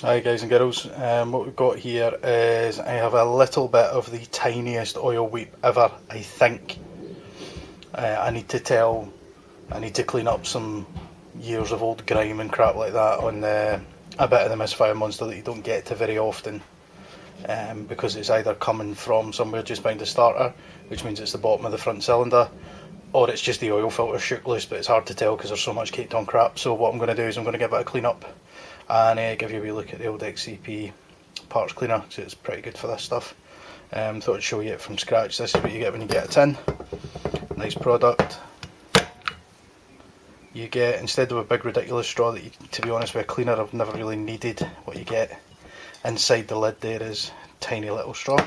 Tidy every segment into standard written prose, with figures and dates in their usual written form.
Hi guys and girls, what we've got here is I have a little bit of the tiniest oil weep ever, I think. I need to clean up some years of old grime and crap like that on a bit of the misfire monster that you don't get to very often, because it's either coming from somewhere just behind the starter, which means it's the bottom of the front cylinder, or it's just the oil filter shook loose, but it's hard to tell because there's so much caked on crap. So what I'm going to do is I'm going to give it a clean up and give you a wee look at the old XCP parts cleaner, because it's pretty good for this stuff. Thought I'd show you it from scratch. This is what you get when you get a tin. Nice product. You get, instead of a big ridiculous straw that you, to be honest with a cleaner, I've never really needed, what you get inside the lid there is tiny little straw.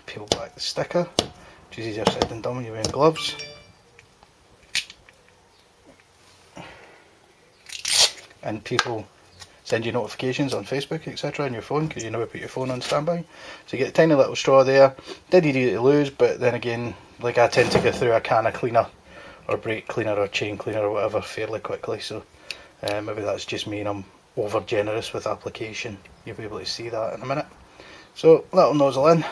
Peel back the sticker, which is easier said than done when you're wearing gloves. And people send you notifications on Facebook, etc. on your phone, because you never put your phone on standby. So you get a tiny little straw there. Dead easy to lose, but then again, like I tend to go through a can of cleaner or brake cleaner or chain cleaner or whatever fairly quickly, so maybe that's just me and I'm over generous with application. You'll be able to see that in a minute. So little nozzle in,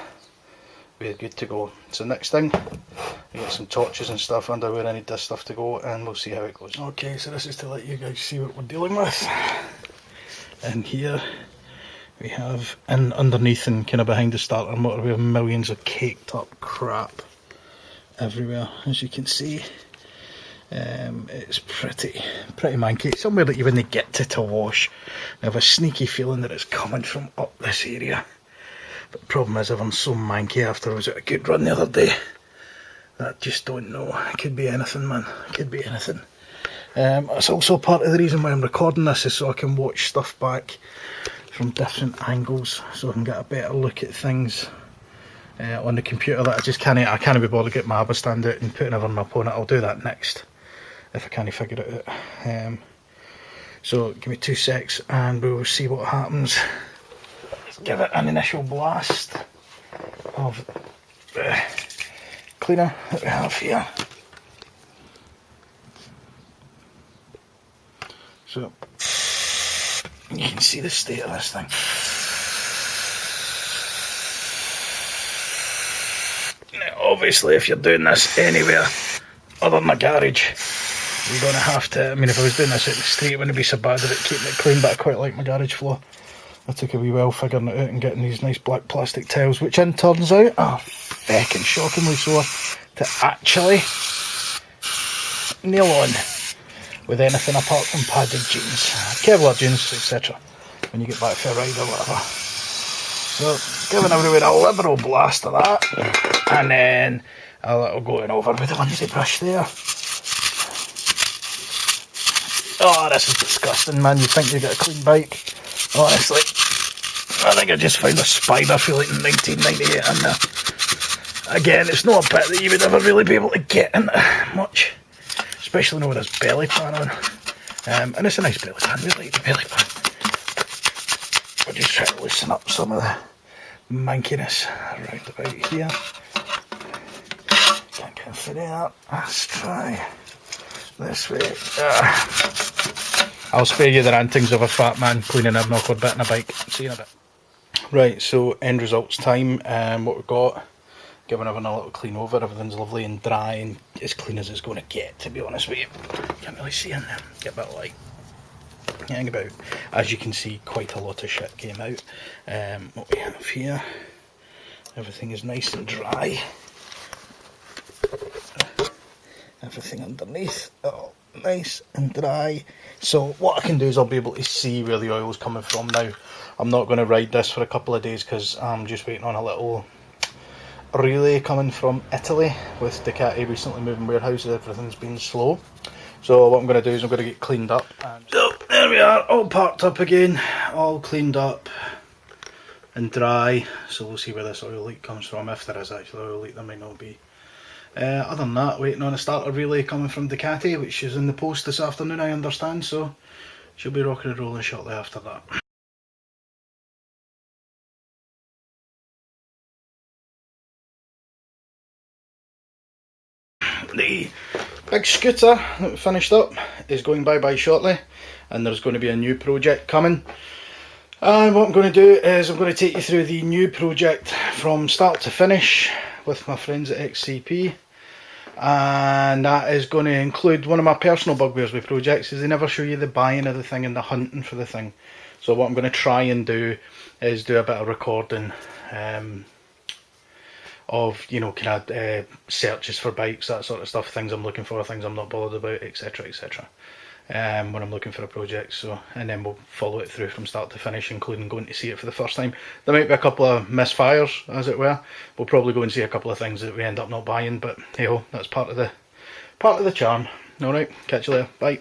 we're good to go. So next thing, I get some torches and stuff under where I need this stuff to go, and we'll see how it goes. Okay, so this is to let you guys see what we're dealing with. And here we have, and underneath and kind of behind the starter motor, we have millions of caked up crap everywhere, as you can see. It's pretty manky. Somewhere that you wouldn't get to wash. I have a sneaky feeling that it's coming from up this area. But the problem is, I'm so manky after I was at a good run the other day, I just don't know. It could be anything, man. It could be anything. It's also part of the reason why I'm recording this, is so I can watch stuff back from different angles, so I can get a better look at things on the computer that I can't be bothered to get my ABBA stand out and putting it on my opponent. I'll do that next if I can't figure it out. So give me 2 secs and we'll see what happens. Let's give it an initial blast of cleaner that we have here. So you can see the state of this thing. Now obviously if you're doing this anywhere other than a garage, you're going to have to, I mean if I was doing this out the street it wouldn't be so bad at keeping it clean, but I quite like my garage floor. I took a wee while figuring it out and getting these nice black plastic tiles, which in turns out are feckin' shockingly sore to actually nail on with anything apart from padded jeans, Kevlar jeans, etc. when you get back for a ride or whatever. So giving everywhere a liberal blast of that, and then a little going over with the Lindsay brush there. Oh, this is disgusting, man. You'd think you get a clean bike. Honestly, I think I just found a spider for like 1998 in there. Again, it's not a bit that you would ever really be able to get into much, especially now with this belly pan on. And it's a nice belly pan, we like the belly pan. We're just trying to loosen up some of the mankiness around about here. Can't get through that. Let's try this way. I'll spare you the rantings of a fat man cleaning a awkward bit in a bike. See you in a bit. Right, so end results time. What we've got, giving everything a little clean over, everything's lovely and dry and as clean as it's going to get, to be honest with you. Can't really see in there, get a bit of light. Hang about, as you can see, quite a lot of shit came out. What we have here, everything is nice and dry. Everything underneath, oh, nice and dry. So what I can do is I'll be able to see where the oil is coming from now. I'm not going to ride this for a couple of days because I'm just waiting on a little relay coming from Italy with Ducati recently moving warehouses. Everything's been slow. So what I'm going to do is I'm going to get cleaned up. So there we are, all parked up again, all cleaned up and dry. So we'll see where this oil leak comes from, if there is actually oil leak, there might not be. Other than that, waiting on a starter relay coming from Ducati, which is in the post this afternoon, I understand, so she'll be rocking and rolling shortly after that. The big scooter that we finished up is going bye-bye shortly. and there's going to be a new project coming. And what I'm going to do is I'm going to take you through the new project from start to finish with my friends at XCP. And that is going to include one of my personal bugbears with projects is they never show you the buying of the thing and the hunting for the thing. So what I'm going to try and do is do a bit of recording of, you know, kind of searches for bikes, that sort of stuff, things I'm looking for, things I'm not bothered about, etc, etc, when I'm looking for a project. So, and then we'll follow it through from start to finish, including going to see it for the first time. There might be a couple of misfires, as it were. We'll probably go and see a couple of things that we end up not buying, but hey ho, that's part of the charm. Alright, catch you later, bye.